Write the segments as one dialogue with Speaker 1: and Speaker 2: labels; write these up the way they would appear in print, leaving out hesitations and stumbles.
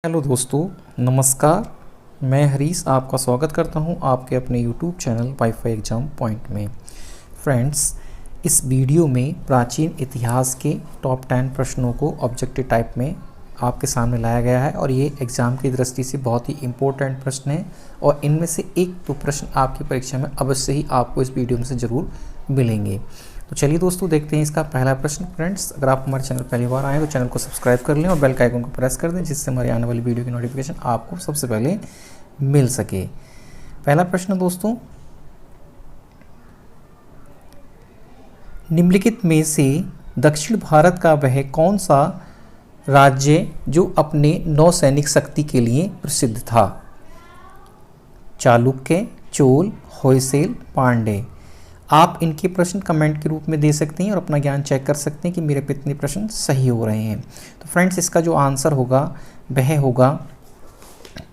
Speaker 1: Hello दोस्तों, नमस्कार। मैं हरीश आपका स्वागत करता हूं आपके अपने YouTube channel wifi exam point में। फ्रेंड्स, इस वीडियो में प्राचीन इतिहास के टॉप 10 प्रश्नों को ऑब्जेक्टिव टाइप में आपके सामने लाया गया है और ये एग्ज़ाम की दृष्टि से बहुत ही इम्पोर्टेंट प्रश्न है और इनमें से एक दो प्रश्न आपकी परीक्षा में अवश्य ही आपको इस वीडियो में से ज़रूर मिलेंगे। तो चलिए दोस्तों, देखते हैं इसका पहला प्रश्न। फ्रेंड्स, अगर आप हमारे चैनल पहली बार आए तो चैनल को सब्सक्राइब कर लें और बेल का आइकन को प्रेस कर दें, जिससे हमारी आने वाली वीडियो की नोटिफिकेशन आपको सबसे पहले मिल सके। पहला प्रश्न दोस्तों, निम्नलिखित में से दक्षिण भारत का वह कौन सा राज्य जो अपने नौसैनिक शक्ति के लिए प्रसिद्ध था? चालुक्य, चोल, होयसल, पांड्य। आप इनके प्रश्न कमेंट के रूप में दे सकते हैं और अपना ज्ञान चेक कर सकते हैं कि मेरे कितने प्रश्न सही हो रहे हैं। तो फ्रेंड्स, इसका जो आंसर होगा वह होगा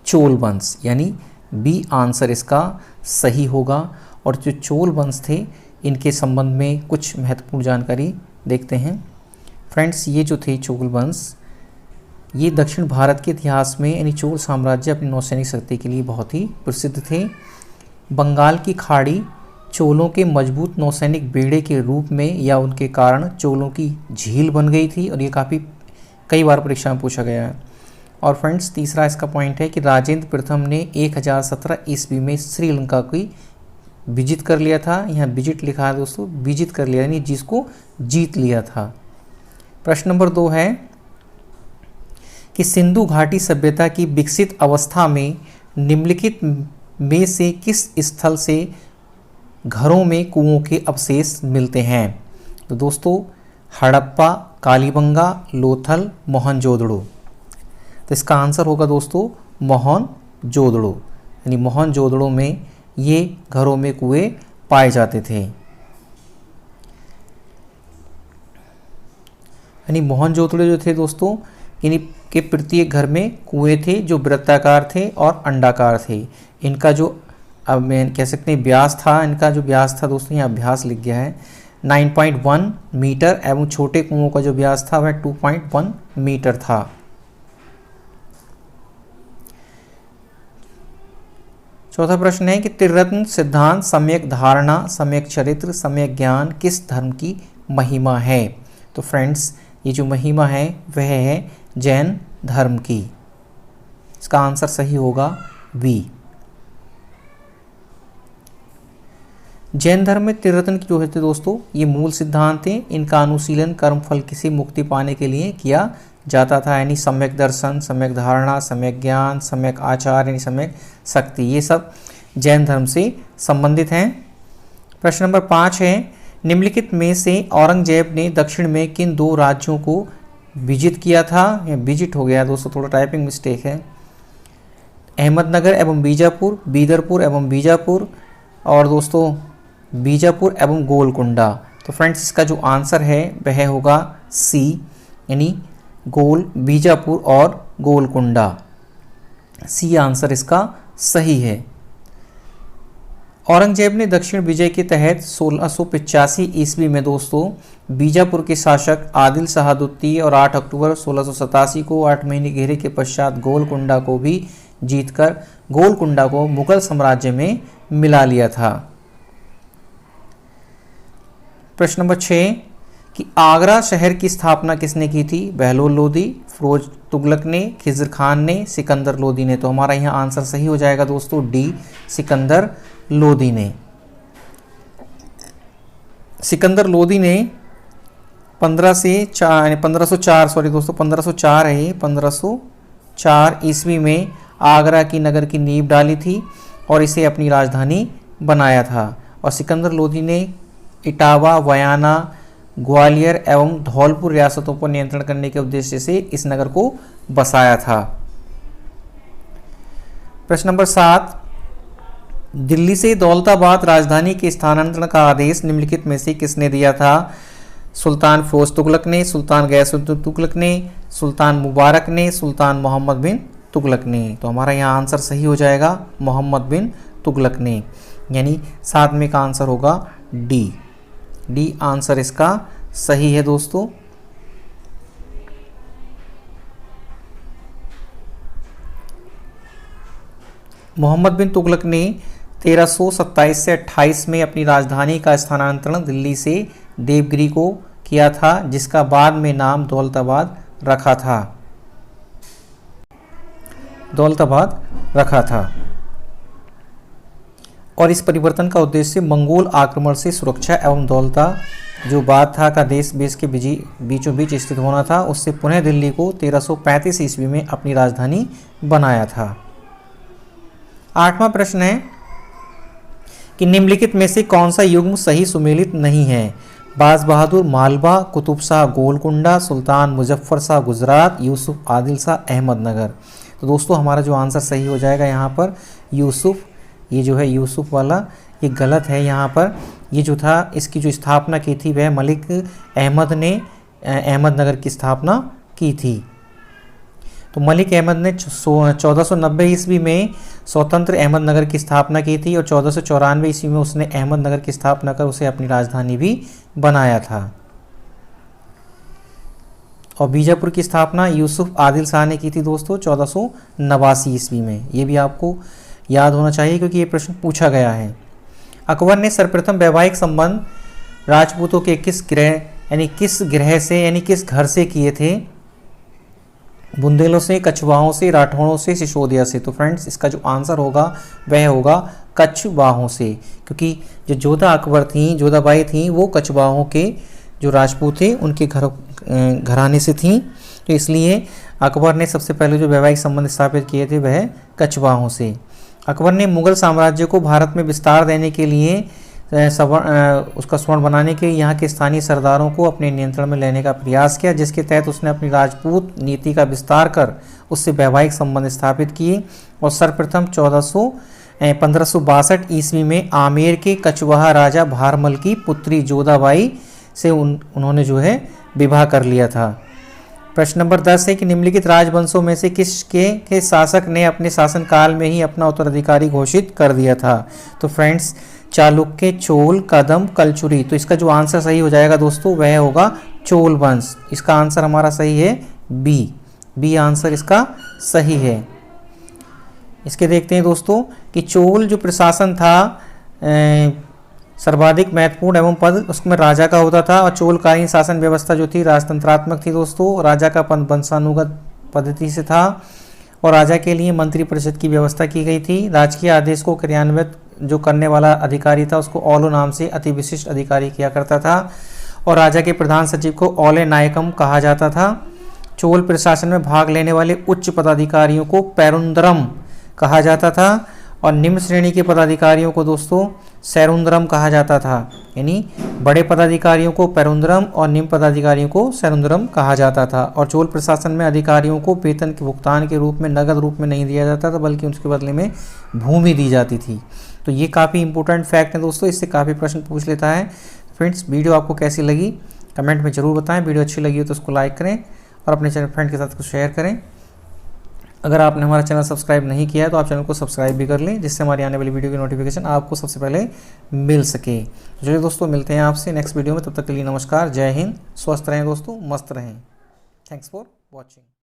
Speaker 1: चोल वंश, यानी बी आंसर इसका सही होगा। और जो चोल वंश थे इनके संबंध में कुछ महत्वपूर्ण जानकारी देखते हैं। फ्रेंड्स, ये जो थे चोल वंश, ये दक्षिण भारत के इतिहास में यानी चोल साम्राज्य अपनी नौसैनिक शक्ति के लिए बहुत ही प्रसिद्ध थे। बंगाल की खाड़ी चोलों के मजबूत नौसैनिक बेड़े के रूप में या उनके कारण चोलों की झील बन गई थी और ये कई बार परीक्षा में पूछा गया है। और फ्रेंड्स, तीसरा इसका पॉइंट है कि राजेंद्र प्रथम ने 1017 ईस्वी में श्रीलंका की विजिट कर लिया था। यहाँ विजिट लिखा है दोस्तों, विजिट कर लिया यानी जिसको जीत लिया था। प्रश्न नंबर 2 है कि सिंधु घाटी सभ्यता की विकसित अवस्था में निम्नलिखित में से किस स्थल से घरों में कुओं के अवशेष मिलते हैं? तो दोस्तों, हड़प्पा, कालीबंगा, लोथल, मोहनजोदड़ो। तो इसका आंसर होगा दोस्तों मोहनजोदड़ो, यानी मोहनजोदड़ो में ये घरों में कुएं पाए जाते थे। यानी मोहनजोदड़ो जो थे दोस्तों, यानी के प्रत्येक घर में कुएं थे जो वृत्ताकार थे और अंडाकार थे। इनका जो अब मैं कह सकते हैं व्यास था, इनका जो व्यास था दोस्तों, यहाँ अभ्यास लिख गया है 9.1 मीटर एवं छोटे कुओं का जो व्यास था वह 2.1 मीटर था। चौथा प्रश्न है कि त्रिरत्न सिद्धांत, सम्यक धारणा, सम्यक चरित्र, सम्यक ज्ञान किस धर्म की महिमा है? तो फ्रेंड्स, ये जो महिमा है वह है जैन धर्म की। इसका आंसर सही होगा बी। जैन धर्म में त्रिरत्न की जो है दोस्तों, ये मूल सिद्धांत थे। इनका अनुशीलन कर्मफल से मुक्ति पाने के लिए किया जाता था, यानी सम्यक दर्शन, सम्यक धारणा, सम्यक ज्ञान, सम्यक आचार यानी सम्यक शक्ति, ये सब जैन धर्म से संबंधित हैं। प्रश्न नंबर 5 है निम्नलिखित में से औरंगजेब ने दक्षिण में किन 2 राज्यों को विजिट किया था? या विजिट हो गया दोस्तों, थोड़ा टाइपिंग मिस्टेक है। अहमदनगर एवं बीजापुर, बीदरपुर एवं बीजापुर, और दोस्तों बीजापुर एवं गोलकुंडा। तो फ्रेंड्स, इसका जो आंसर है वह होगा सी, यानी बीजापुर और गोलकुंडा। सी आंसर इसका सही है। औरंगजेब ने दक्षिण विजय के तहत 1685 ईस्वी में दोस्तों बीजापुर के शासक आदिल शाह द्वितीय और 8 अक्टूबर 1687 को 8 महीने घेरे के पश्चात गोलकुंडा को भी जीतकर गोलकुंडा को मुगल साम्राज्य में मिला लिया था। प्रश्न नंबर 6 कि आगरा शहर की स्थापना किसने की थी? बहलोल लोदी, फिरोज तुगलक ने, खिज़र खान ने, सिकंदर लोदी ने। तो हमारा यहाँ आंसर सही हो जाएगा दोस्तों डी, सिकंदर लोदी ने। सिकंदर लोदी ने 1504 है, 1504 ईस्वी में आगरा की नगर की नींव डाली थी और इसे अपनी राजधानी बनाया था। और सिकंदर लोदी ने इटावा, वयाना, ग्वालियर एवं धौलपुर रियासतों पर नियंत्रण करने के उद्देश्य से इस नगर को बसाया था। प्रश्न नंबर 7 दिल्ली से दौलताबाद राजधानी के स्थानांतरण का आदेश निम्नलिखित में से किसने दिया था? सुल्तान फिरोज तुगलक ने, सुल्तान गयासुद्दीन तुगलक ने, सुल्तान मुबारक ने, सुल्तान मोहम्मद बिन तुगलक ने। तो हमारा यहाँ आंसर सही हो जाएगा मोहम्मद बिन तुगलक ने, यानी 7 का आंसर होगा डी। डी आंसर इसका सही है दोस्तों। मोहम्मद बिन तुगलक ने 1327 से 28 में अपनी राजधानी का स्थानांतरण दिल्ली से देवगिरी को किया था, जिसका बाद में नाम दौलताबाद रखा था। और इस परिवर्तन का उद्देश्य मंगोल आक्रमण से सुरक्षा एवं दौलताबाद था का देश के बीचों बीच स्थित होना था, उससे पुनः दिल्ली को 1335 ईस्वी में अपनी राजधानी बनाया था। 8वां प्रश्न है कि निम्नलिखित में से कौन सा युग्म सही सुमेलित नहीं है? बाज बहादुर मालवा, कुतुब शाह गोलकुंडा, सुल्तान मुजफ्फर शाह गुजरात, यूसुफ आदिल शाह अहमदनगर। तो दोस्तों हमारा जो आंसर सही हो जाएगा यहाँ पर यूसुफ, ये जो है यूसुफ वाला ये गलत है। यहाँ पर ये जो था इसकी जो स्थापना की थी वह मलिक अहमद ने अहमदनगर की स्थापना की थी। तो मलिक अहमद ने 1490 ईस्वी में स्वतंत्र अहमदनगर की स्थापना की थी और 1494 ईस्वी में उसने अहमदनगर की स्थापना कर उसे अपनी राजधानी भी बनाया था। और बीजापुर की स्थापना यूसुफ आदिल शाह ने की थी दोस्तों 1489 ईस्वी में। ये भी आपको याद होना चाहिए क्योंकि ये प्रश्न पूछा गया है। अकबर ने सर्वप्रथम वैवाहिक संबंध राजपूतों के किस घर से किए थे? बुंदेलों से, कछवाहों से, राठौड़ों से, सिसोदिया से। तो फ्रेंड्स इसका जो आंसर होगा वह होगा कछवाहों से, क्योंकि जो जोधाबाई थी वो कछवाहों के जो राजपूत थे उनके घराने से थी। तो इसलिए अकबर ने सबसे पहले जो वैवाहिक संबंध स्थापित किए थे वह कछवाहों से। अकबर ने मुगल साम्राज्य को भारत में विस्तार देने के लिए उसका स्वर्ण बनाने के यहाँ के स्थानीय सरदारों को अपने नियंत्रण में लेने का प्रयास किया, जिसके तहत उसने अपनी राजपूत नीति का विस्तार कर उससे वैवाहिक संबंध स्थापित किए। और सर्वप्रथम 1562 ईस्वी में आमेर के कछवाहा राजा भारमल की पुत्री जोधाबाई से उन्होंने जो है विवाह कर लिया था। प्रश्न नंबर 10 है कि निम्नलिखित राजवंशों में से किसके शासक ने अपने शासनकाल में ही अपना उत्तराधिकारी घोषित कर दिया था? तो फ्रेंड्स चालुक्य, चोल, कदम, कलचुरी। तो इसका जो आंसर सही हो जाएगा दोस्तों वह होगा चोल वंश। इसका आंसर हमारा सही है बी आंसर इसका सही है। इसके देखते हैं दोस्तों कि चोल जो प्रशासन था सर्वाधिक महत्वपूर्ण एवं पद उसमें राजा का होता था, और चोलकालीन शासन व्यवस्था जो थी राजतंत्रात्मक थी दोस्तों। राजा का पद वंशानुगत पद्धति से था और राजा के लिए मंत्री परिषद की व्यवस्था की गई थी। राजकीय आदेश को क्रियान्वित जो करने वाला अधिकारी था उसको औलो नाम से अति विशिष्ट अधिकारी किया करता था, और राजा के प्रधान सचिव को औले नायकम कहा जाता था। चोल प्रशासन में भाग लेने वाले उच्च पदाधिकारियों को पेरुंदरम कहा जाता था, और निम्न श्रेणी के पदाधिकारियों को दोस्तों सैरुंदरम कहा जाता था। यानी बड़े पदाधिकारियों को पेरुंदरम और निम्न पदाधिकारियों को सैरुंदरम कहा जाता था। और चोल प्रशासन में अधिकारियों को वेतन के भुगतान के रूप में नगद रूप में नहीं दिया जाता था, बल्कि उसके बदले में भूमि दी जाती थी। तो ये काफ़ी इंपॉर्टेंट फैक्ट है दोस्तों, इससे काफ़ी प्रश्न पूछ लेता है। फ्रेंड्स वीडियो आपको कैसी लगी कमेंट में ज़रूर बताएं। वीडियो अच्छी लगी हो तो उसको लाइक करें और अपने चैनल फ्रेंड के साथ को शेयर करें। अगर आपने हमारा चैनल सब्सक्राइब नहीं किया है तो आप चैनल को सब्सक्राइब भी कर लें, जिससे हमारी आने वाली वीडियो की नोटिफिकेशन आपको सबसे पहले मिल सके। चलिए दोस्तों मिलते हैं आपसे नेक्स्ट वीडियो में, तब तक के लिए नमस्कार, जय हिंद, स्वस्थ रहें दोस्तों, मस्त रहें। Thanks for watching.